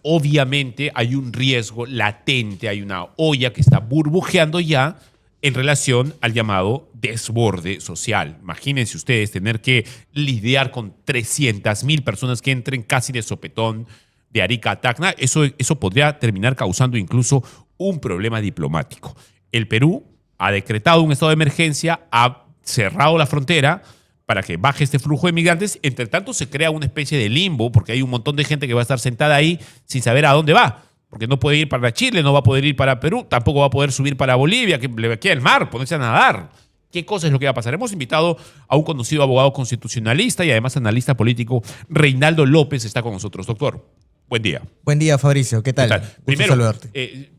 obviamente hay un riesgo latente, hay una olla que está burbujeando ya en relación al llamado desborde social. Imagínense ustedes tener que lidiar con 300.000 personas que entren casi de sopetón de Arica a Tacna. Eso podría terminar causando incluso un problema diplomático. El Perú ha decretado un estado de emergencia, ha cerrado la frontera para que baje este flujo de migrantes. Entre tanto, se crea una especie de limbo porque hay un montón de gente que va a estar sentada ahí sin saber a dónde va. Porque no puede ir para Chile, no va a poder ir para Perú, tampoco va a poder subir para Bolivia, que le queda el mar, ponerse a nadar. ¿Qué cosa es lo que va a pasar? Hemos invitado a un conocido abogado constitucionalista y además analista político, Reinaldo López, está con nosotros. Doctor, buen día. Buen día, Fabricio. ¿Qué tal? Primero, saludarte.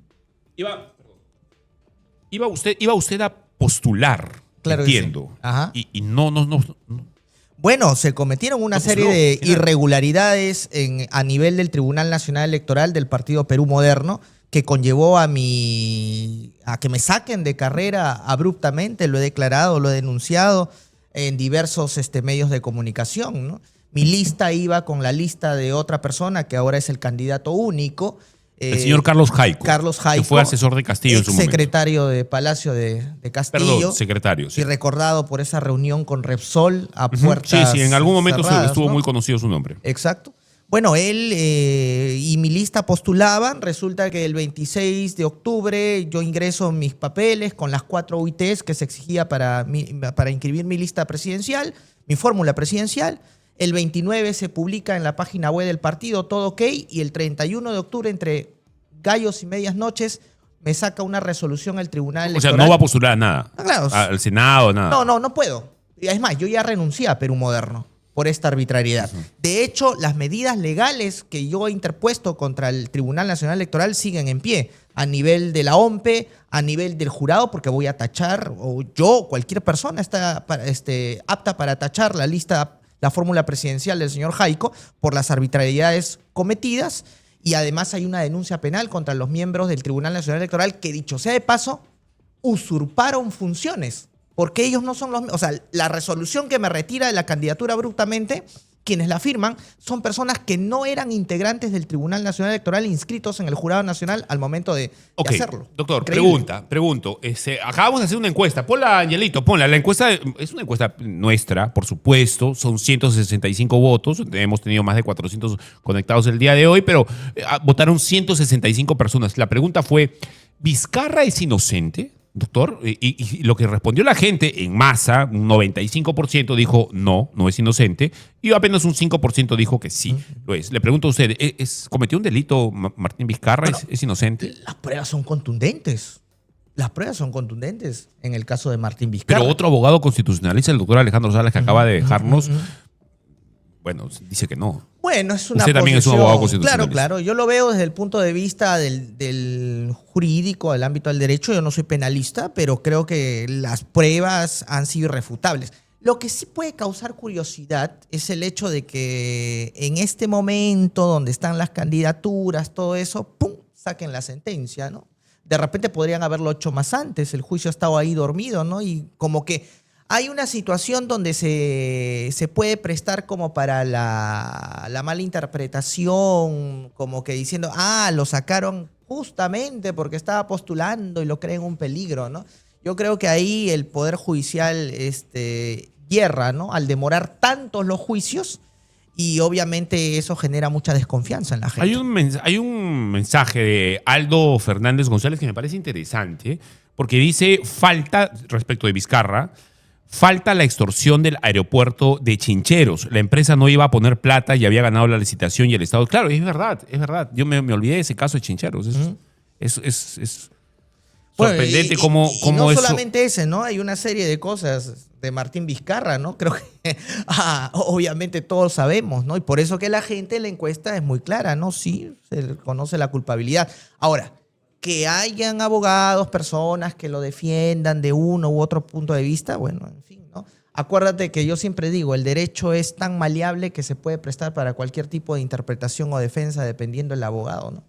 Iba usted a postular, Claro, entiendo. sí. Ajá. Y no. Bueno, se cometieron una serie de irregularidades a nivel del Tribunal Nacional Electoral del Partido Perú Moderno que conllevó a que me saquen de carrera abruptamente. Lo he declarado, lo he denunciado en diversos medios de comunicación, ¿no? Mi lista iba con la lista de otra persona que ahora es el candidato único. El señor Carlos Jaico. Carlos Jaico. Que fue asesor de Castillo en su momento. Secretario de Palacio de Castillo. Perdón, secretario. Sí. Y recordado por esa reunión con Repsol a puertas Sí, en algún momento cerradas, estuvo ¿no? muy conocido su nombre. Exacto. Bueno, él y mi lista postulaban. Resulta que el 26 de octubre yo ingreso mis papeles con las 4 UITs que se exigía para inscribir mi lista presidencial, mi fórmula presidencial. El 29 se publica en la página web del partido, todo ok, y el 31 de octubre, entre gallos y medias noches, me saca una resolución al Tribunal Electoral. O sea, no va a postular a nada. Claro. Al Senado, nada. No puedo. Es más, yo ya renuncié a Perú Moderno por esta arbitrariedad. De hecho, las medidas legales que yo he interpuesto contra el Tribunal Nacional Electoral siguen en pie, a nivel de la OMPE, a nivel del jurado, porque voy a tachar, o yo, cualquier persona está apta para tachar la fórmula presidencial del señor Jaico por las arbitrariedades cometidas, y además hay una denuncia penal contra los miembros del Tribunal Nacional Electoral que, dicho sea de paso, usurparon funciones, porque ellos no son los... O sea, la resolución que me retira de la candidatura abruptamente, quienes la firman son personas que no eran integrantes del Tribunal Nacional Electoral inscritos en el Jurado Nacional al momento de hacerlo. Doctor, Increíble. pregunto. Acabamos de hacer una encuesta. Ponla, Angelito, ponla. La encuesta es una encuesta nuestra, por supuesto. Son 165 votos. Hemos tenido más de 400 conectados el día de hoy, pero votaron 165 personas. La pregunta fue, ¿Vizcarra es inocente? Doctor, y lo que respondió la gente en masa, un 95% dijo no es inocente, y apenas un 5% dijo que sí lo es. Le pregunto a usted, ¿cometió un delito Martín Vizcarra? Bueno, ¿Es inocente? Las pruebas son contundentes. Las pruebas son contundentes en el caso de Martín Vizcarra. Pero otro abogado constitucionalista, el doctor Alejandro Salas, que acaba de dejarnos, bueno, dice que no. Bueno, es una Usted también es un abogado constitucionalista. Claro. Yo lo veo desde el punto de vista del jurídico, del ámbito del derecho. Yo no soy penalista, pero creo que las pruebas han sido irrefutables. Lo que sí puede causar curiosidad es el hecho de que en este momento donde están las candidaturas, todo eso, ¡pum!, saquen la sentencia, ¿no? De repente podrían haberlo hecho más antes. El juicio ha estado ahí dormido, ¿no? Y como que hay una situación donde se puede prestar como para la mala interpretación, como que diciendo, lo sacaron justamente porque estaba postulando y lo creen un peligro, ¿no? Yo creo que ahí el Poder Judicial hierra, ¿no? Al demorar tantos los juicios, y obviamente eso genera mucha desconfianza en la gente. Hay un mensaje de Aldo Fernández González que me parece interesante, porque dice, respecto de Vizcarra, falta la extorsión del aeropuerto de Chincheros. La empresa no iba a poner plata y había ganado la licitación y el Estado... Claro, es verdad. Yo me olvidé de ese caso de Chincheros. Es sorprendente cómo no eso... solamente ese, ¿no? Hay una serie de cosas de Martín Vizcarra, ¿no? Creo que obviamente todos sabemos, ¿no? Y por eso que la gente en la encuesta es muy clara, ¿no? Sí, se conoce la culpabilidad. Ahora, que hayan abogados, personas que lo defiendan de uno u otro punto de vista, bueno, en fin, ¿no? Acuérdate que yo siempre digo, el derecho es tan maleable que se puede prestar para cualquier tipo de interpretación o defensa dependiendo del abogado, ¿no?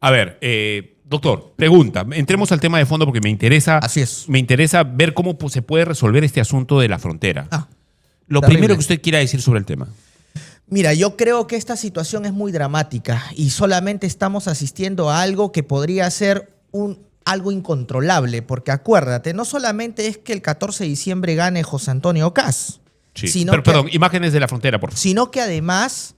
A ver, doctor, pregunta. Entremos al tema de fondo porque me interesa. Así es. Me interesa ver cómo se puede resolver este asunto de la frontera. Lo terrible. primero que usted quiera decir sobre el tema. Mira, yo creo que esta situación es muy dramática y solamente estamos asistiendo a algo que podría ser algo incontrolable, porque acuérdate, no solamente es que el 14 de diciembre gane José Antonio Kast, Sí. Pero, perdón, imágenes de la frontera, por favor. sino que además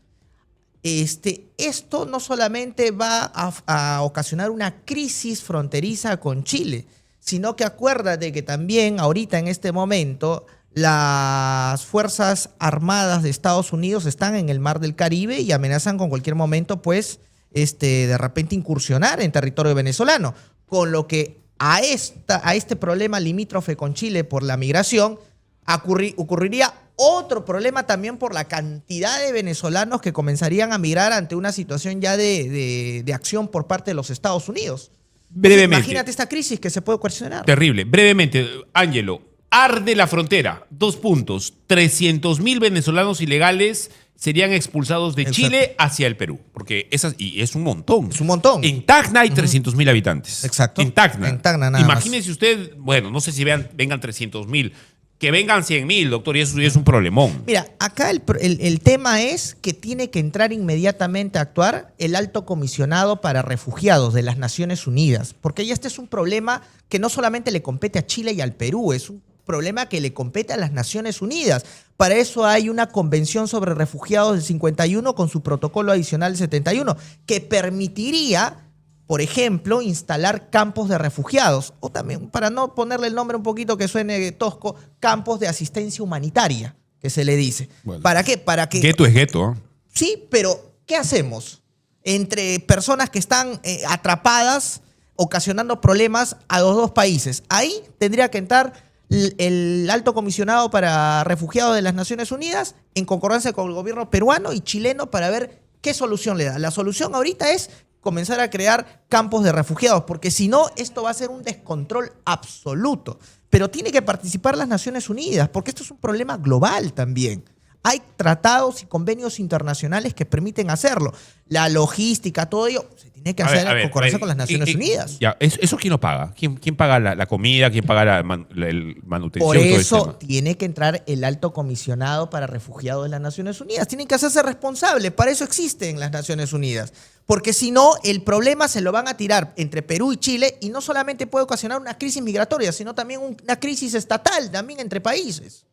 esto no solamente va a ocasionar una crisis fronteriza con Chile, sino que acuérdate que también ahorita en este momento las Fuerzas Armadas de Estados Unidos están en el Mar del Caribe y amenazan con cualquier momento, pues, de repente incursionar en territorio venezolano. Con lo que a este problema limítrofe con Chile por la migración ocurriría otro problema también por la cantidad de venezolanos que comenzarían a migrar ante una situación ya de acción por parte de los Estados Unidos. Brevemente. Imagínate esta crisis que se puede ocasionar. Terrible. Brevemente, Ángelo, arde la frontera. 2 puntos. 300.000 venezolanos ilegales serían expulsados de Exacto. Chile hacia el Perú. Porque y es un montón. Es un montón. En Tacna hay 300.000 habitantes. Exacto. En Tacna. En Tacna nada Imagínese usted, bueno, no sé si vengan 300.000. Que vengan 100.000, doctor, y eso es un problemón. Mira, acá el tema es que tiene que entrar inmediatamente a actuar el alto comisionado para refugiados de las Naciones Unidas, porque ya este es un problema que no solamente le compete a Chile y al Perú, es un problema que le compete a las Naciones Unidas. Para eso hay una convención sobre refugiados del 51 con su protocolo adicional 71, que permitiría, por ejemplo, instalar campos de refugiados, o también, para no ponerle el nombre un poquito que suene tosco, campos de asistencia humanitaria, que se le dice. Bueno. ¿Para qué? Para que... Gueto es gueto. Sí, pero ¿qué hacemos? Entre personas que están atrapadas, ocasionando problemas a los dos países. Ahí tendría que entrar el alto comisionado para refugiados de las Naciones Unidas en concordancia con el gobierno peruano y chileno para ver qué solución le da. La solución ahorita es comenzar a crear campos de refugiados, porque si no, esto va a ser un descontrol absoluto. Pero tiene que participar las Naciones Unidas, porque esto es un problema global también. Hay tratados y convenios internacionales que permiten hacerlo. La logística, todo ello, se tiene que hacer en concordancia con las Naciones Unidas. Ya, ¿eso quién lo paga? ¿Quién paga la comida? ¿Quién paga el manutención? Por todo ese eso tema? tiene que entrar el alto comisionado para refugiados de las Naciones Unidas. Tienen que hacerse responsables. Para eso existen las Naciones Unidas. Porque si no, el problema se lo van a tirar entre Perú y Chile y no solamente puede ocasionar una crisis migratoria, sino también una crisis estatal también entre países.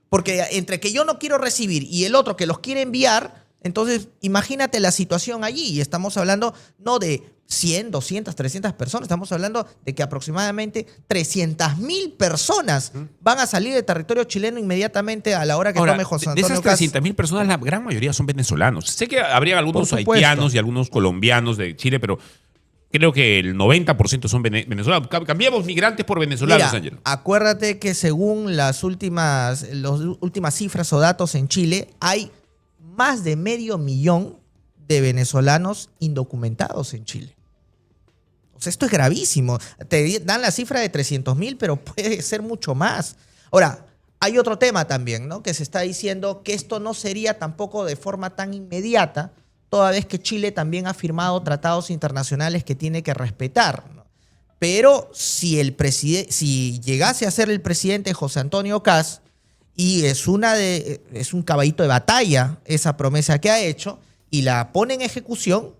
Porque entre que yo no quiero recibir y el otro que los quiere enviar, entonces imagínate la situación allí. Y estamos hablando no de 100, 200, 300 personas, estamos hablando de que aproximadamente 300.000 personas van a salir del territorio chileno inmediatamente a la hora que Ahora, tome José de Antonio esas Kast. 300.000 personas, la gran mayoría son venezolanos. Sé que habría algunos Por supuesto. haitianos y algunos colombianos de Chile, pero creo que el 90% son venezolanos. Cambiamos migrantes por venezolanos, Mira, Ángelo. acuérdate que según las últimas cifras o datos en Chile, hay más de 500.000 de venezolanos indocumentados en Chile. O sea, esto es gravísimo. Te dan la cifra de 300.000, pero puede ser mucho más. Ahora, hay otro tema también, ¿no? Que se está diciendo que esto no sería tampoco de forma tan inmediata, toda vez que Chile también ha firmado tratados internacionales que tiene que respetar, ¿no? Pero si llegase a ser el presidente José Antonio Kast, y es un caballito de batalla esa promesa que ha hecho, y la pone en ejecución,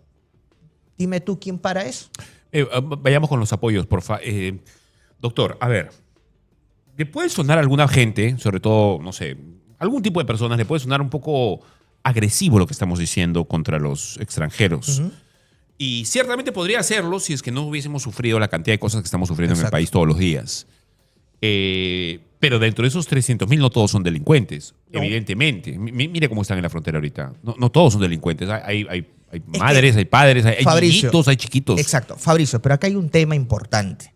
dime tú quién para eso. Vayamos con los apoyos, por favor. Doctor, a ver, ¿le puede sonar a alguna gente, sobre todo, no sé, algún tipo de personas, le puede sonar un poco agresivo lo que estamos diciendo contra los extranjeros? Ujú. Y ciertamente podría hacerlo si es que no hubiésemos sufrido la cantidad de cosas que estamos sufriendo en el Exacto. país todos los días. Pero dentro de esos 300.000 no todos son delincuentes, No. evidentemente. Mire cómo están en la frontera ahorita. No todos son delincuentes. Hay madres, hay padres, hay Fabricio, niñitos, hay chiquitos. Exacto, Fabricio, pero acá hay un tema importante.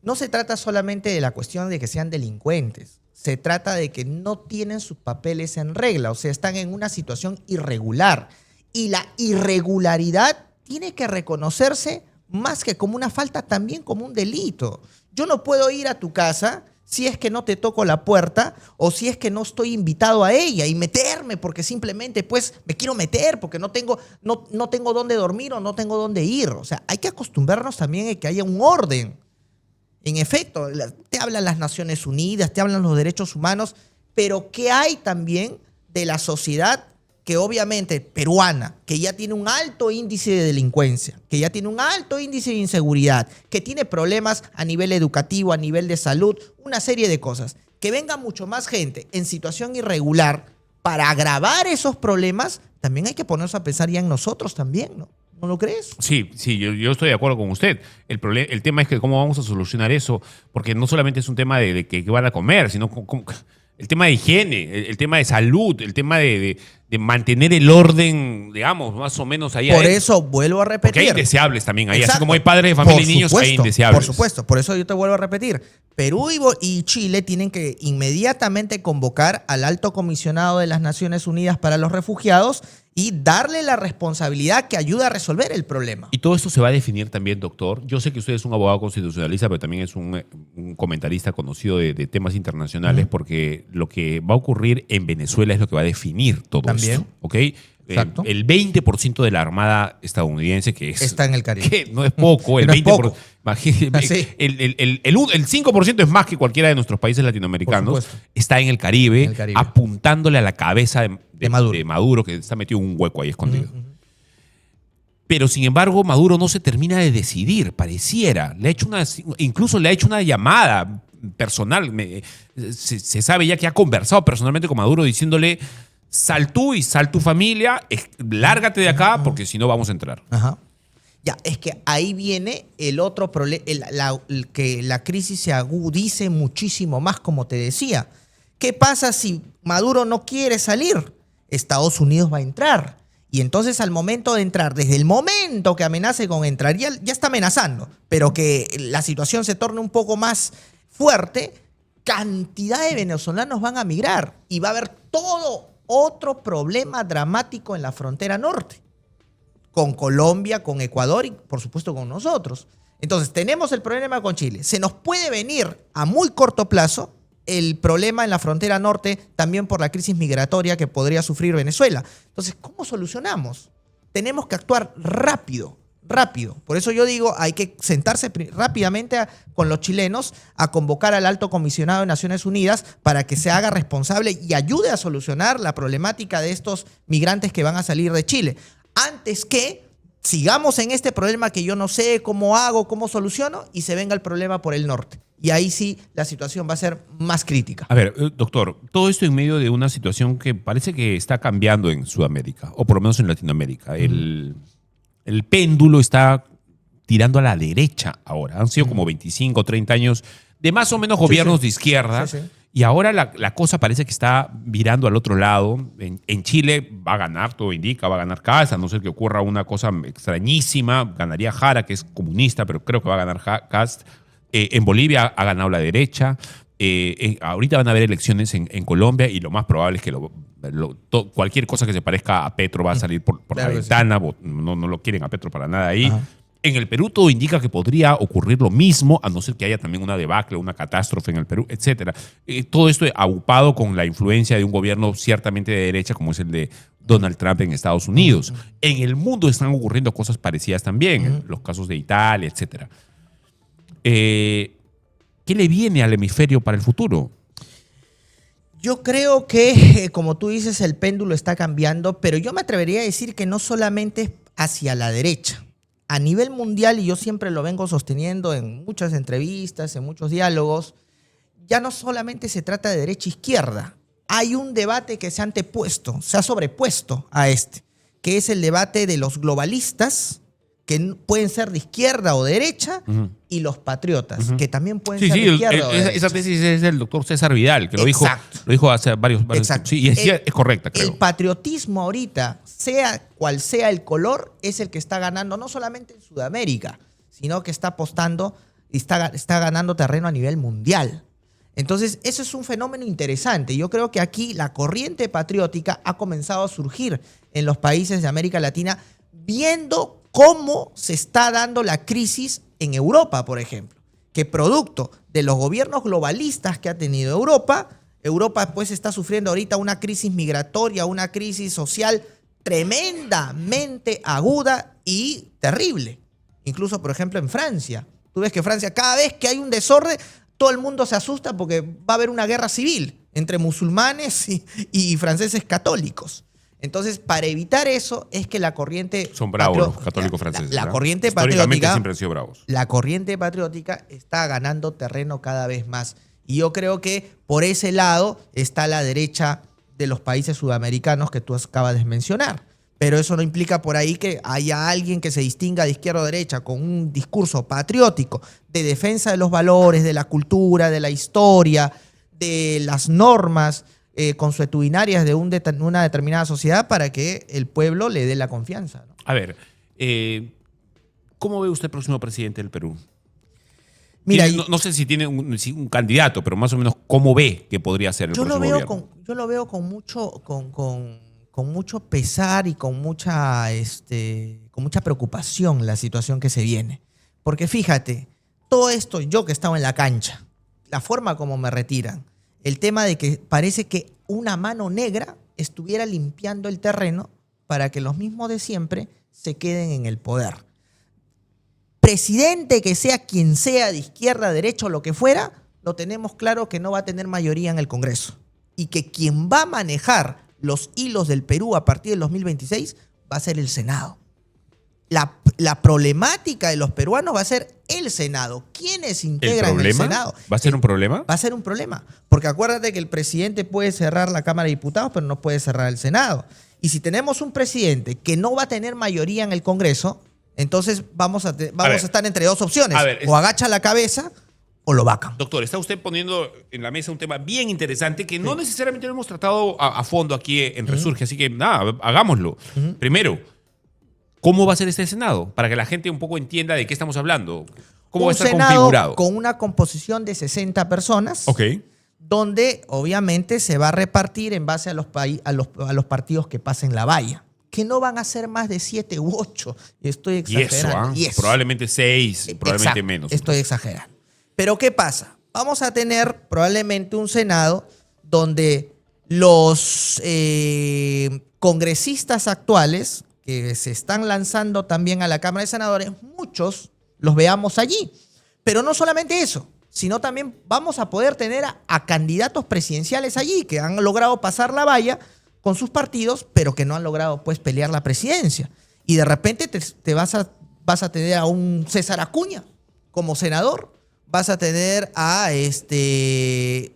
No se trata solamente de la cuestión de que sean delincuentes. Se trata de que no tienen sus papeles en regla, o sea, están en una situación irregular. Y la irregularidad tiene que reconocerse más que como una falta, también como un delito. Yo no puedo ir a tu casa si es que no te toco la puerta o si es que no estoy invitado a ella y meterme porque simplemente pues me quiero meter porque no tengo dónde dormir o no tengo dónde ir. O sea, hay que acostumbrarnos también a que haya un orden. En efecto, te hablan las Naciones Unidas, te hablan los derechos humanos, pero ¿qué hay también de la sociedad que obviamente peruana, que ya tiene un alto índice de delincuencia, que ya tiene un alto índice de inseguridad, que tiene problemas a nivel educativo, a nivel de salud, una serie de cosas, que venga mucho más gente en situación irregular para agravar esos problemas, también hay que ponernos a pensar ya en nosotros también, ¿no? ¿No lo crees? Sí, sí, yo estoy de acuerdo con usted. El tema es que cómo vamos a solucionar eso, porque no solamente es un tema de que van a comer, sino el tema de higiene, el tema de salud, el tema de mantener el orden, digamos, más o menos ahí. Por eso vuelvo a repetir. Porque hay indeseables también ahí. Exacto. Así como hay padres de familia Por y niños, supuesto, hay indeseables. Por supuesto, por eso yo te vuelvo a repetir. Perú y Chile tienen que inmediatamente convocar al Alto Comisionado de las Naciones Unidas para los Refugiados y darle la responsabilidad que ayuda a resolver el problema. Y todo esto se va a definir también, doctor. Yo sé que usted es un abogado constitucionalista, pero también es un comentarista conocido de temas internacionales, porque lo que va a ocurrir en Venezuela es lo que va a definir todo También. esto. ¿Ok? Exacto. El 20% de la Armada estadounidense, que Está en el Caribe. que no es poco, el No es 20%. poco. Sí. El 5% es más que cualquiera de nuestros países latinoamericanos. Por supuesto. Está en el Caribe, En el Caribe. apuntándole a la cabeza de Maduro. Maduro, que está metido en un hueco ahí escondido. Pero sin embargo, Maduro no se termina de decidir, pareciera. Incluso le ha hecho una llamada personal. Se sabe ya que ha conversado personalmente con Maduro diciéndole: sal tú y sal tu familia, lárgate de acá porque si no vamos a entrar. Ajá. Ya, es que ahí viene el otro problema, que la crisis se agudice muchísimo más, como te decía. ¿Qué pasa si Maduro no quiere salir? Estados Unidos va a entrar. Y entonces al momento de entrar, desde el momento que amenace con entrar, ya está amenazando, pero que la situación se torne un poco más fuerte, cantidad de venezolanos van a migrar y va a haber todo otro problema dramático en la frontera norte, con Colombia, con Ecuador y por supuesto con nosotros. Entonces tenemos el problema con Chile. Se nos puede venir a muy corto plazo el problema en la frontera norte también por la crisis migratoria que podría sufrir Venezuela. Entonces, ¿cómo solucionamos? Tenemos que actuar rápido, rápido. Por eso yo digo, hay que sentarse rápidamente con los chilenos a convocar al Alto Comisionado de Naciones Unidas para que se haga responsable y ayude a solucionar la problemática de estos migrantes que van a salir de Chile. Antes que sigamos en este problema que yo no sé cómo hago, cómo soluciono y se venga el problema por el norte. Y ahí sí la situación va a ser más crítica. A ver, doctor, todo esto en medio de una situación que parece que está cambiando en Sudamérica, o por lo menos en Latinoamérica. El péndulo está tirando a la derecha ahora. Han sido como 25 o 30 años de más o menos gobiernos de izquierda. Sí, sí. Y ahora la cosa parece que está virando al otro lado. En Chile va a ganar, todo indica, va a ganar Kast, a no ser que ocurra una cosa extrañísima. Ganaría Jara, que es comunista, pero creo que va a ganar Kast. En Bolivia ha ganado la derecha. Ahorita van a haber elecciones en Colombia y lo más probable es que cualquier cosa que se parezca a Petro va a salir por la ventana. Sí. No lo quieren a Petro para nada ahí. Ajá. En el Perú todo indica que podría ocurrir lo mismo, a no ser que haya también una debacle, una catástrofe en el Perú, etc. Todo esto aupado con la influencia de un gobierno ciertamente de derecha como es el de Donald Trump en Estados Unidos. En el mundo están ocurriendo cosas parecidas también, los casos de Italia, etc. ¿Qué le viene al hemisferio para el futuro? Yo creo que, como tú dices, el péndulo está cambiando, pero yo me atrevería a decir que no solamente hacia la derecha. A nivel mundial, y yo siempre lo vengo sosteniendo en muchas entrevistas, en muchos diálogos, ya no solamente se trata de derecha-izquierda. Hay un debate que se ha sobrepuesto a que es el debate de los globalistas, que pueden ser de izquierda o de derecha, y los patriotas, que también pueden ser de izquierda o de derecha. Esa tesis es del doctor César Vidal, que lo dijo hace varios Exacto. Sí, y es correcta, creo. El patriotismo ahorita, sea cual sea el color, es el que está ganando, no solamente en Sudamérica, sino que está apostando y está ganando terreno a nivel mundial. Entonces, eso es un fenómeno interesante. Yo creo que aquí la corriente patriótica ha comenzado a surgir en los países de América Latina, viendo cómo se está dando la crisis en Europa, por ejemplo, que producto de los gobiernos globalistas que ha tenido Europa pues está sufriendo ahorita una crisis migratoria, una crisis social tremendamente aguda y terrible. Incluso, por ejemplo, en Francia. Tú ves que Francia, cada vez que hay un desorden, todo el mundo se asusta porque va a haber una guerra civil entre musulmanes y franceses católicos. Entonces, para evitar eso, es que la corriente... Son bravos los católicos franceses. La corriente históricamente patriótica... siempre han sido bravos. La corriente patriótica está ganando terreno cada vez más. Y yo creo que por ese lado está la derecha de los países sudamericanos que tú acabas de mencionar. Pero eso no implica por ahí que haya alguien que se distinga de izquierda o derecha con un discurso patriótico de defensa de los valores, de la cultura, de la historia, de las normas consuetudinarias de una determinada sociedad para que el pueblo le dé la confianza, ¿no? A ver, ¿cómo ve usted el próximo presidente del Perú? Mira, no sé si tiene un candidato, pero más o menos, ¿cómo ve que podría ser el próximo gobierno? Yo lo veo con mucho pesar y con mucha preocupación la situación que se viene. Porque fíjate, todo esto, yo que estaba en la cancha, la forma como me retiran, el tema de que parece que una mano negra estuviera limpiando el terreno para que los mismos de siempre se queden en el poder. Presidente que sea quien sea, de izquierda, derecha o lo que fuera, lo tenemos claro que no va a tener mayoría en el Congreso. Y que quien va a manejar los hilos del Perú a partir del 2026 va a ser el Senado. La problemática de los peruanos va a ser el Senado. ¿Quiénes integran el Senado? ¿Va a ser un problema? Va a ser un problema. Porque acuérdate que el presidente puede cerrar la Cámara de Diputados, pero no puede cerrar el Senado. Y si tenemos un presidente que no va a tener mayoría en el Congreso, entonces vamos a estar entre dos opciones. O agacha la cabeza o lo vacan. Doctor, está usted poniendo en la mesa un tema bien interesante que no necesariamente lo hemos tratado a fondo aquí en Resurge, así que nada, hagámoslo. Primero, ¿cómo va a ser este Senado? Para que la gente un poco entienda de qué estamos hablando. ¿Cómo va a estar configurado? Con una composición de 60 personas. Ok. Donde obviamente se va a repartir en base a los partidos que pasen la valla. Que no van a ser más de 7 u 8. Estoy exagerando. Y eso, probablemente 6, probablemente menos. Estoy exagerando. Pero ¿qué pasa? Vamos a tener probablemente un Senado donde los congresistas actuales que se están lanzando también a la Cámara de Senadores, muchos los veamos allí. Pero no solamente eso, sino también vamos a poder tener a candidatos presidenciales allí que han logrado pasar la valla con sus partidos, pero que no han logrado pues pelear la presidencia. Y de repente vas a tener a un César Acuña como senador. Vas a tener a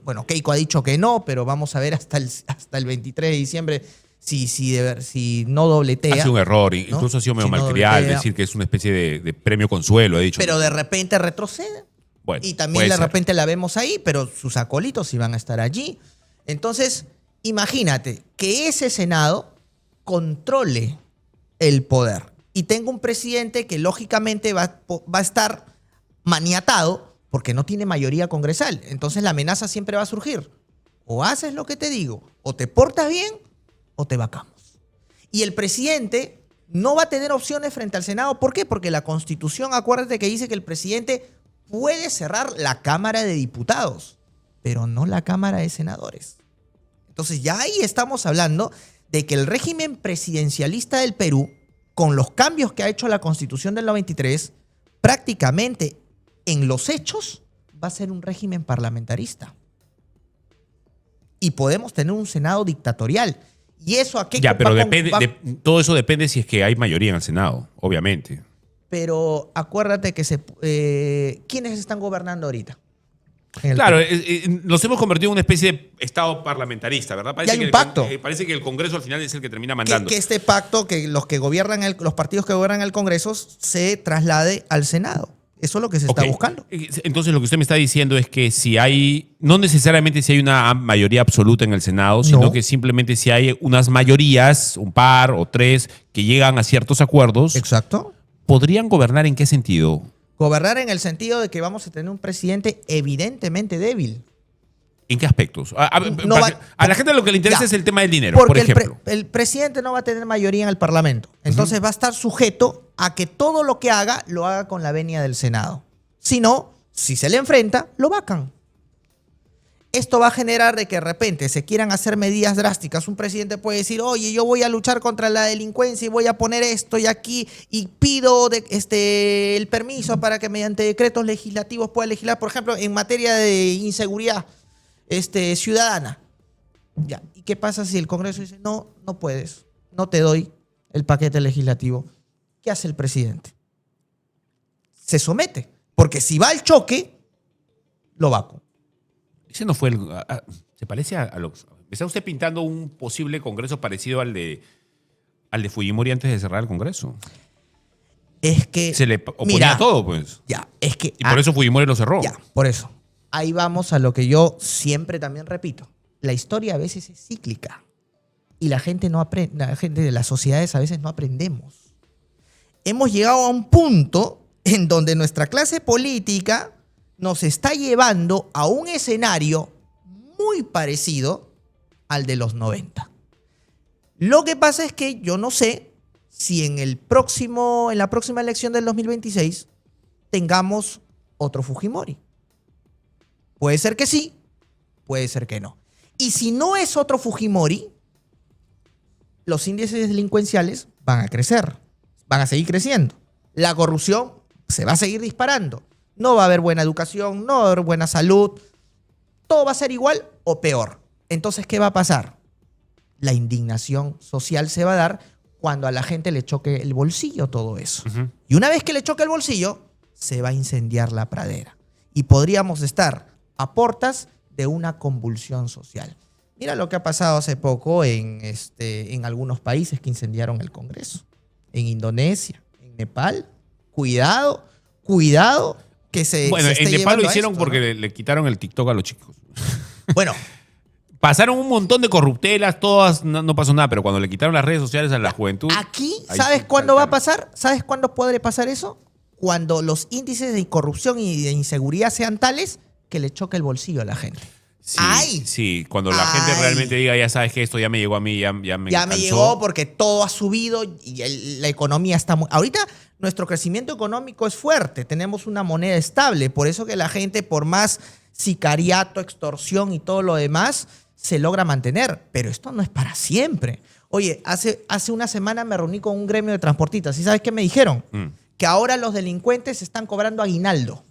bueno, Keiko ha dicho que no, pero vamos a ver hasta el 23 de diciembre si no dobletea. Ha sido un error, ¿no? Incluso ha sido medio malcriado decir que es una especie de premio consuelo, ha dicho. Pero de repente retrocede. Bueno, y también de repente la vemos ahí, pero sus acólitos sí van a estar allí. Entonces, imagínate que ese Senado controle el poder y tenga un presidente que lógicamente va a estar maniatado porque no tiene mayoría congresal. Entonces la amenaza siempre va a surgir. O haces lo que te digo, o te portas bien, o te vacamos. Y el presidente no va a tener opciones frente al Senado. ¿Por qué? Porque la Constitución, acuérdate que dice que el presidente puede cerrar la Cámara de Diputados, pero no la Cámara de Senadores. Entonces ya ahí estamos hablando de que el régimen presidencialista del Perú, con los cambios que ha hecho la Constitución del 93, prácticamente en los hechos va a ser un régimen parlamentarista. Y podemos tener un Senado dictatorial. ¿Y eso a qué? Ya, pero todo eso depende si es que hay mayoría en el Senado, obviamente. Pero acuérdate que ¿quiénes están gobernando ahorita? Claro, nos hemos convertido en una especie de Estado parlamentarista, ¿verdad? Parece hay un pacto. Parece que el Congreso al final es el que termina mandando. Que este pacto, que los partidos que gobiernan el Congreso se traslade al Senado. Eso es lo que se está buscando. Entonces lo que usted me está diciendo es que no necesariamente si hay una mayoría absoluta en el Senado, sino que simplemente si hay unas mayorías, un par o tres, que llegan a ciertos acuerdos. Exacto. ¿Podrían gobernar en qué sentido? Gobernar en el sentido de que vamos a tener un presidente evidentemente débil. ¿En qué aspectos? A la gente lo que le interesa es el tema del dinero, porque por ejemplo. El presidente no va a tener mayoría en el Parlamento. Entonces va a estar sujeto a que todo lo que haga, lo haga con la venia del Senado. Si no, si se le enfrenta, lo vacan. Esto va a generar de que de repente se quieran hacer medidas drásticas. Un presidente puede decir, oye, yo voy a luchar contra la delincuencia y voy a poner esto y aquí y pido el permiso para que mediante decretos legislativos pueda legislar, por ejemplo, en materia de inseguridad ciudadana. Ya. ¿Y qué pasa si el Congreso dice, no puedes? no te doy el paquete legislativo. ¿Qué hace el presidente? Se somete, porque si va al choque, lo vacuo. Ese no fue se parece a lo... ¿Está usted pintando un posible congreso parecido al de Fujimori antes de cerrar el congreso? Es que... Se le oponía mira, a todo, pues. Ya, es que... Y por eso Fujimori lo cerró. Ya, por eso. Ahí vamos a lo que yo siempre también repito. La historia a veces es cíclica. Y la gente no aprende, la gente de las sociedades a veces no aprendemos. Hemos llegado a un punto en donde nuestra clase política nos está llevando a un escenario muy parecido al de los 90. Lo que pasa es que yo no sé si en la próxima elección del 2026 tengamos otro Fujimori. Puede ser que sí, puede ser que no. Y si no es otro Fujimori, los índices delincuenciales van a crecer, van a seguir creciendo. La corrupción se va a seguir disparando. No va a haber buena educación, no va a haber buena salud. Todo va a ser igual o peor. Entonces, ¿qué va a pasar? La indignación social se va a dar cuando a la gente le choque el bolsillo todo eso. Uh-huh. Y una vez que le choque el bolsillo, se va a incendiar la pradera. Y podríamos estar a portas de una convulsión social. Mira lo que ha pasado hace poco en algunos países que incendiaron el Congreso. En Indonesia, en Nepal. Cuidado que se Bueno, esté en Nepal llevando lo a hicieron esto, porque ¿no? le quitaron el TikTok a los chicos. Bueno, Pasaron un montón de corruptelas, todas, no pasó nada, pero cuando le quitaron las redes sociales a la juventud... aquí, ahí ¿sabes sí cuándo va a saltaron. pasar? ¿Sabes cuándo podría pasar eso? Cuando los índices de corrupción y de inseguridad sean tales que le choque el bolsillo a la gente. Sí, ¡Ay! sí, cuando la gente ¡Ay! realmente diga, ya sabes que esto ya me llegó a mí, ya me Ya me cansó. llegó porque todo ha subido y la economía está muy... Ahorita nuestro crecimiento económico es fuerte, tenemos una moneda estable, por eso que la gente, por más sicariato, extorsión y todo lo demás, se logra mantener. Pero esto no es para siempre. Oye, hace una semana me reuní con un gremio de transportistas y ¿sabes qué me dijeron? Que ahora los delincuentes están cobrando aguinaldo.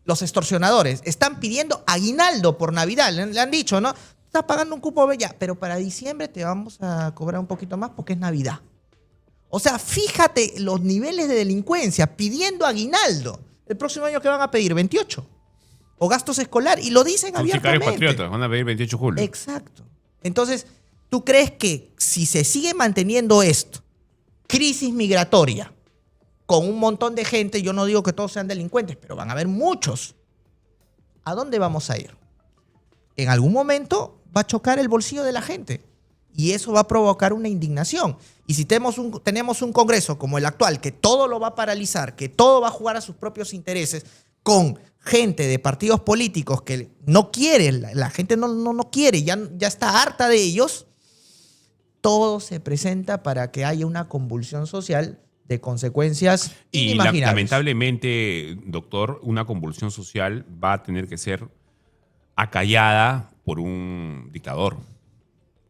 Los extorsionadores están pidiendo aguinaldo por Navidad. Le han dicho, ¿no? Estás pagando un cupo ya, pero para diciembre te vamos a cobrar un poquito más porque es Navidad. O sea, fíjate los niveles de delincuencia pidiendo aguinaldo. El próximo año, ¿qué van a pedir? 28. O gastos escolar. Y lo dicen Son abiertamente. sicarios patriotas, van a pedir 28 de julio. Exacto. Entonces, ¿tú crees que si se sigue manteniendo esto, crisis migratoria, con un montón de gente, yo no digo que todos sean delincuentes, pero van a haber muchos, ¿a dónde vamos a ir? En algún momento va a chocar el bolsillo de la gente y eso va a provocar una indignación. Y si tenemos un Congreso como el actual, que todo lo va a paralizar, que todo va a jugar a sus propios intereses, con gente de partidos políticos que no quieren, la gente no quiere, ya está harta de ellos, todo se presenta para que haya una convulsión social de consecuencias Y inimaginables. lamentablemente, doctor, una convulsión social va a tener que ser acallada por un dictador.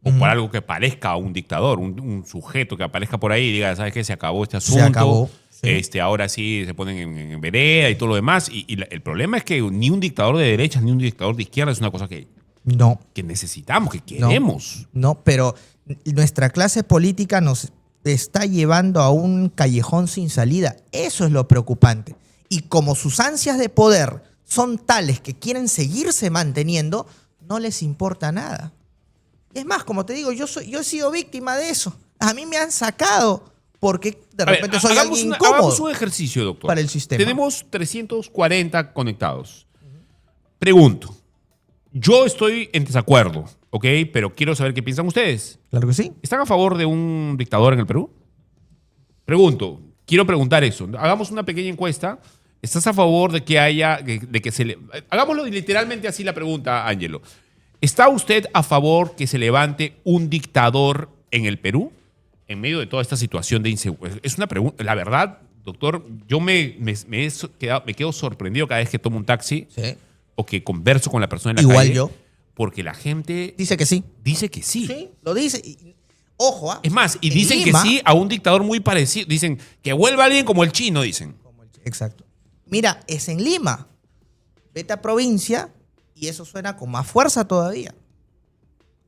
O por algo que parezca un dictador, un sujeto que aparezca por ahí y diga, ¿sabes qué? Se acabó este asunto. Se acabó. Sí. Ahora sí se ponen en vereda y todo lo demás. Y el problema es que ni un dictador de derechas ni un dictador de izquierda es una cosa que necesitamos, que queremos. No, pero nuestra clase política nos está llevando a un callejón sin salida. Eso es lo preocupante. Y como sus ansias de poder son tales que quieren seguirse manteniendo, no les importa nada. Es más, como te digo, yo he sido víctima de eso. A mí me han sacado porque de repente soy alguien incómodo. Hagamos un ejercicio, doctor. Para el sistema. Tenemos 340 conectados. Pregunto. Yo estoy en desacuerdo, ¿ok? Pero quiero saber qué piensan ustedes. Claro que sí. ¿Están a favor de un dictador en el Perú? Pregunto. Quiero preguntar eso. Hagamos una pequeña encuesta. ¿Estás a favor de que haya... de que se le... Hagámoslo literalmente así la pregunta, Ángelo. ¿Está usted a favor que se levante un dictador en el Perú en medio de toda esta situación de inseguridad? Es una pregunta. La verdad, doctor, yo me quedo sorprendido cada vez que tomo un taxi o que converso con la persona en la calle. Igual yo. Porque la gente Dice que sí. dice que sí. Sí, lo dice. Ojo, ¿ah? Es más, y En dicen Lima, que sí a un dictador muy parecido. Dicen que vuelva alguien como el chino, dicen. Exacto. Mira, es en Lima. Vete a provincia y eso suena con más fuerza todavía.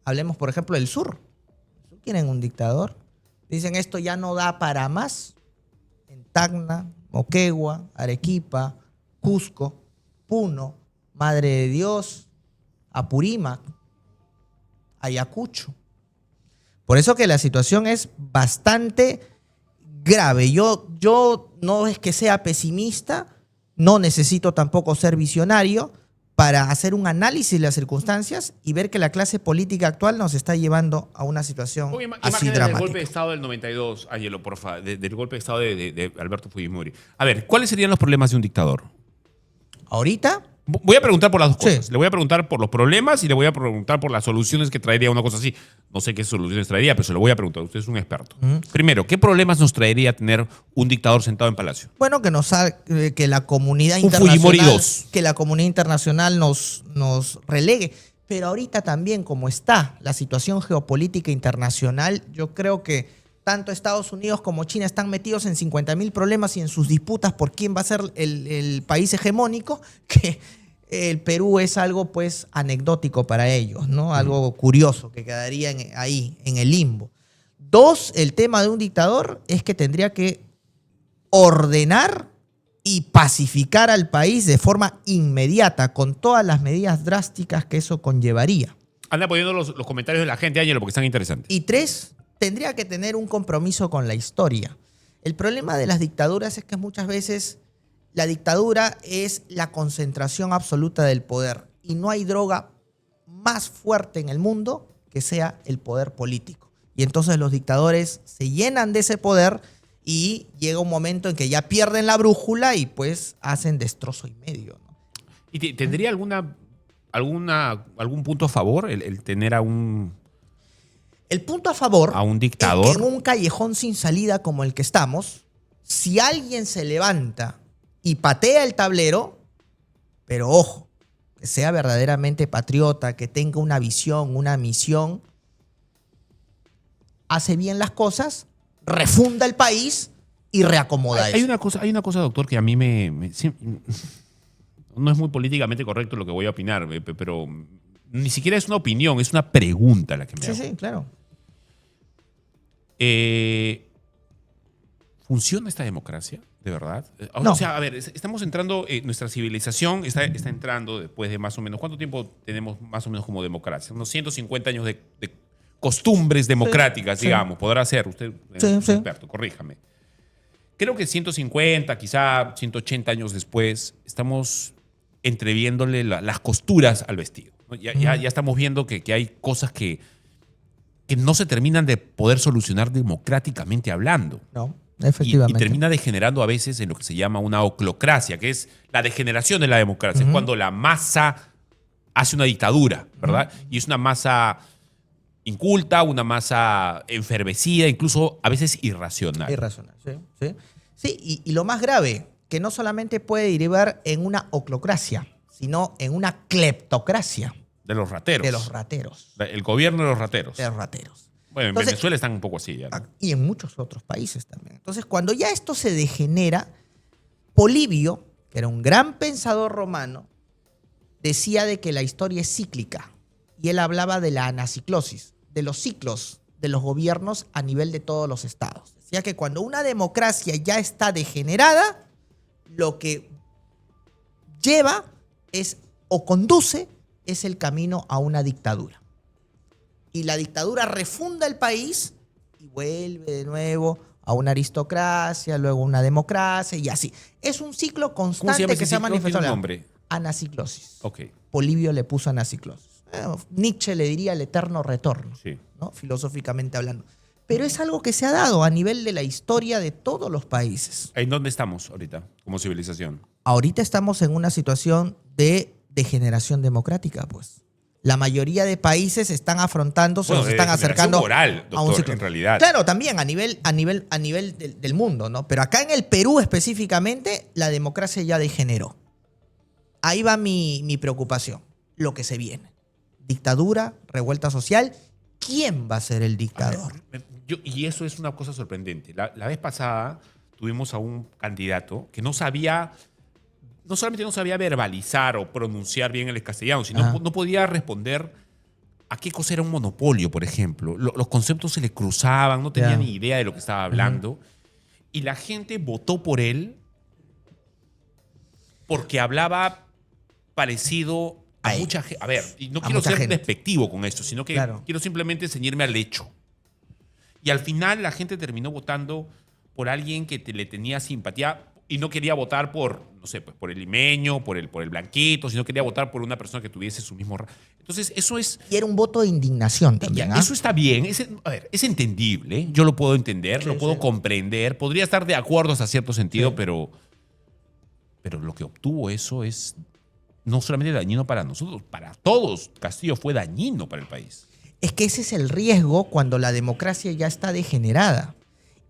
Hablemos, por ejemplo, del sur. ¿No quieren un dictador? Dicen esto ya no da para más. En Tacna, Moquegua, Arequipa, Cusco, Puno, Madre de Dios, Apurímac, Ayacucho. Por eso que la situación es bastante grave. Yo no es que sea pesimista, no necesito tampoco ser visionario para hacer un análisis de las circunstancias y ver que la clase política actual nos está llevando a una situación así Imágenes del dramática. golpe de Estado del 92, Ángelo, porfa, del golpe de Estado de Alberto Fujimori. A ver, ¿cuáles serían los problemas de un dictador? Ahorita, Voy a preguntar por las dos Sí. cosas. Le voy a preguntar por los problemas y le voy a preguntar por las soluciones que traería una cosa así. No sé qué soluciones traería, pero se lo voy a preguntar. Usted es un experto. Primero, ¿qué problemas nos traería tener un dictador sentado en palacio? bueno, que la comunidad Un Fujimori internacional, 2. que la comunidad internacional nos relegue. Pero ahorita también, como está la situación geopolítica internacional, yo creo que tanto Estados Unidos como China están metidos en 50.000 problemas y en sus disputas por quién va a ser el país hegemónico, que el Perú es algo pues anecdótico para ellos, ¿no? Algo curioso que quedaría ahí, en el limbo. Dos, el tema de un dictador es que tendría que ordenar y pacificar al país de forma inmediata, con todas las medidas drásticas que eso conllevaría. Anda poniendo los comentarios de la gente, Ángelo, porque están interesantes. Y tres, tendría que tener un compromiso con la historia. El problema de las dictaduras es que muchas veces la dictadura es la concentración absoluta del poder y no hay droga más fuerte en el mundo que sea el poder político. Y entonces los dictadores se llenan de ese poder y llega un momento en que ya pierden la brújula y pues hacen destrozo y medio, ¿no? ¿Y tendría algún punto a favor el tener a un El punto a favor dictador? es que en un callejón sin salida como el que estamos, si alguien se levanta y patea el tablero, pero ojo, que sea verdaderamente patriota, que tenga una visión, una misión, hace bien las cosas, refunda el país y reacomoda Hay eso. una cosa, doctor, que a mí sí, no es muy políticamente correcto lo que voy a opinar, pero ni siquiera es una opinión, es una pregunta la que me Sí, hago. sí, claro. ¿Funciona esta democracia, de verdad? No. O sea, a ver, estamos entrando, nuestra civilización está entrando después de más o menos, ¿cuánto tiempo tenemos más o menos como democracia? Unos 150 años de costumbres democráticas, sí. digamos. Podrá ser, usted es un Sí. experto, corríjame. Creo que 150, quizá 180 años después, estamos entreviéndole las costuras al vestido, ¿no? Ya estamos viendo que hay cosas que no se terminan de poder solucionar democráticamente hablando. No, Y efectivamente. termina degenerando a veces en lo que se llama una oclocracia, que es la degeneración de la democracia. Es cuando la masa hace una dictadura, ¿verdad? Y es una masa inculta, una masa enfervecida, incluso a veces irracional. Irracional, sí. Sí, sí, y lo más grave, que no solamente puede derivar en una oclocracia, sino en una cleptocracia De los rateros. de los rateros. El gobierno de los rateros. De los rateros. Bueno, en Entonces, Venezuela están un poco así ya, ¿no? Y en muchos otros países también. Entonces, cuando ya esto se degenera, Polibio, que era un gran pensador romano, decía de que la historia es cíclica. Y él hablaba de la anaciclosis, de los ciclos de los gobiernos a nivel de todos los estados. Decía que cuando una democracia ya está degenerada, lo que lleva es, o conduce, es el camino a una dictadura. Y la dictadura refunda el país y vuelve de nuevo a una aristocracia, luego a una democracia y así. Es un ciclo ¿Cómo constante se llama ese que se ha ciclo? manifestado. ¿Tiene un nombre? Anaciclosis. Ok, Polibio le puso anaciclosis. Nietzsche le diría el eterno retorno, sí. ¿no? Filosóficamente hablando. Pero es algo que se ha dado a nivel de la historia de todos los países. ¿En dónde estamos ahorita como civilización? Ahorita estamos en una situación de degeneración democrática, pues. La mayoría de países están afrontándose o se están acercando moral, doctor, a un ciclo. en realidad. Claro, también a nivel del mundo, ¿no? Pero acá en el Perú específicamente, la democracia ya degeneró. Ahí va mi preocupación, lo que se viene. Dictadura, revuelta social. ¿Quién va a ser el dictador? Y eso es una cosa sorprendente. La vez pasada tuvimos a un candidato que no solamente no sabía verbalizar o pronunciar bien el castellano, sino no podía responder a qué cosa era un monopolio, por ejemplo. Los conceptos se le cruzaban, no tenía ni idea de lo que estaba hablando. Y la gente votó por él porque hablaba parecido a mucha gente. A ver, y no quiero ser despectivo con esto, sino que quiero simplemente ceñirme al hecho. Y al final la gente terminó votando por alguien que le tenía simpatía y no quería votar por, no sé, pues por el limeño, por el blanquito, sino quería votar por una persona que tuviese su mismo... Entonces, eso es... Y era un voto de indignación también. Eso está bien, a ver, es entendible, yo lo puedo entender, lo puedo comprender, podría estar de acuerdo hasta cierto sentido, pero lo que obtuvo eso es no solamente dañino para nosotros, para todos. Castillo fue dañino para el país. Es que ese es el riesgo cuando la democracia ya está degenerada.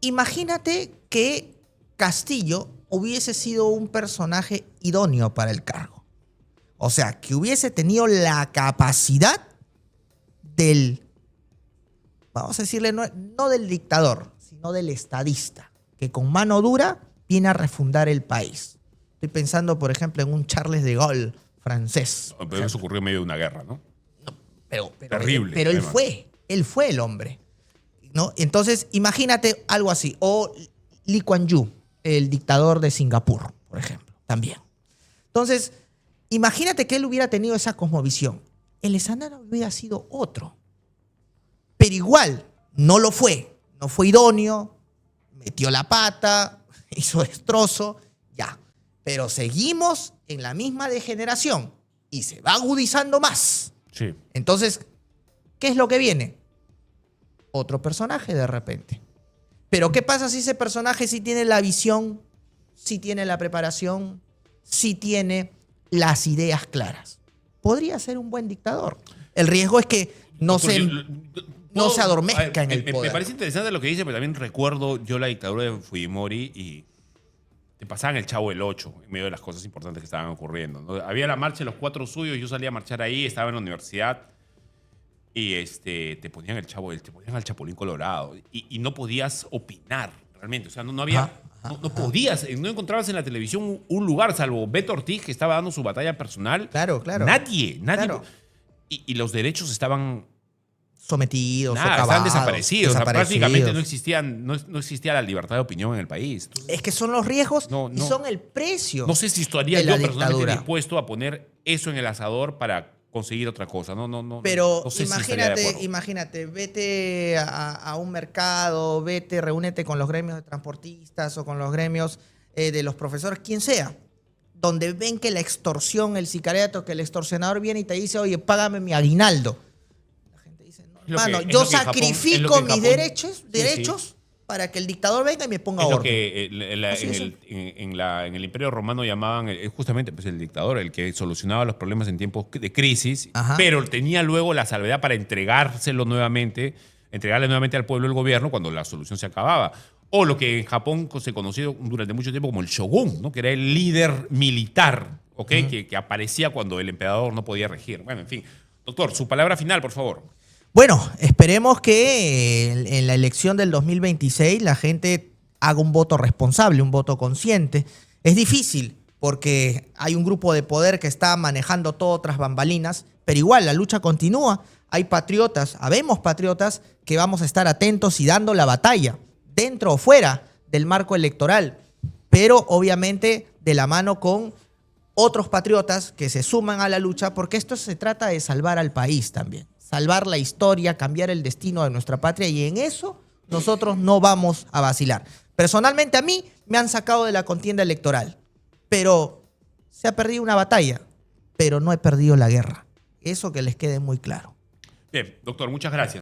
Imagínate que Castillo hubiese sido un personaje idóneo para el cargo. O sea, que hubiese tenido la capacidad del, vamos a decirle, no del dictador, sino del estadista, que con mano dura viene a refundar el país. Estoy pensando, por ejemplo, en un Charles de Gaulle francés. Pero eso ocurrió en medio de una guerra, ¿no? Terrible. Pero él fue el hombre, ¿no? Entonces, imagínate algo así. O Lee Kuan Yew, el dictador de Singapur, por ejemplo, también. Entonces, imagínate que él hubiera tenido esa cosmovisión. El escenario hubiera sido otro. Pero igual, no lo fue. No fue idóneo, metió la pata, hizo destrozo, ya. Pero seguimos en la misma degeneración y se va agudizando más. Sí. Entonces, ¿qué es lo que viene? Otro personaje de repente. Pero ¿qué pasa si ese personaje sí tiene la visión, sí tiene la preparación, sí tiene las ideas claras? Podría ser un buen dictador. El riesgo es que no se adormezca en el poder. Me parece interesante lo que dice, pero también recuerdo yo la dictadura de Fujimori y te pasaban el Chavo del 8 en medio de las cosas importantes que estaban ocurriendo, ¿no? Había la marcha de los 4 suyos, yo salía a marchar ahí, estaba en la universidad y te ponían te ponían al Chapulín Colorado y no podías opinar realmente, o sea, no había, no podías, no encontrabas en la televisión un lugar, salvo Beto Ortiz, que estaba dando su batalla personal. Claro. Nadie. Claro. Y los derechos estaban sometidos, estaban desaparecidos. O sea, prácticamente no existía la libertad de opinión en el país. Entonces, es que son los riesgos y son el precio. No sé si estaría yo personalmente dispuesto a poner eso en el asador para conseguir otra cosa. Pero no sé imagínate, vete a un mercado, reúnete con los gremios de transportistas o con los gremios de los profesores, quien sea, donde ven que la extorsión, el sicariato, que el extorsionador viene y te dice, oye, págame mi aguinaldo. Mano, yo sacrifico mis derechos para que el dictador venga y me ponga orden. En el Imperio Romano llamaban justamente pues, el dictador, el que solucionaba los problemas en tiempos de crisis, pero tenía luego la salvedad para entregarle nuevamente al pueblo el gobierno cuando la solución se acababa. O lo que en Japón se conoció durante mucho tiempo como el shogun, ¿no? Que era el líder militar, ¿okay? Que aparecía cuando el emperador no podía regir. Bueno, en fin. Doctor, su palabra final, por favor. Bueno, esperemos que en la elección del 2026 la gente haga un voto responsable, un voto consciente. Es difícil porque hay un grupo de poder que está manejando todo tras bambalinas, pero igual la lucha continúa. Hay patriotas, habemos patriotas que vamos a estar atentos y dando la batalla, dentro o fuera del marco electoral, pero obviamente de la mano con otros patriotas que se suman a la lucha, porque esto se trata de salvar al país también. Salvar la historia, cambiar el destino de nuestra patria, y en eso nosotros no vamos a vacilar. Personalmente a mí me han sacado de la contienda electoral, pero se ha perdido una batalla, pero no he perdido la guerra. Eso que les quede muy claro. Bien, doctor, muchas gracias.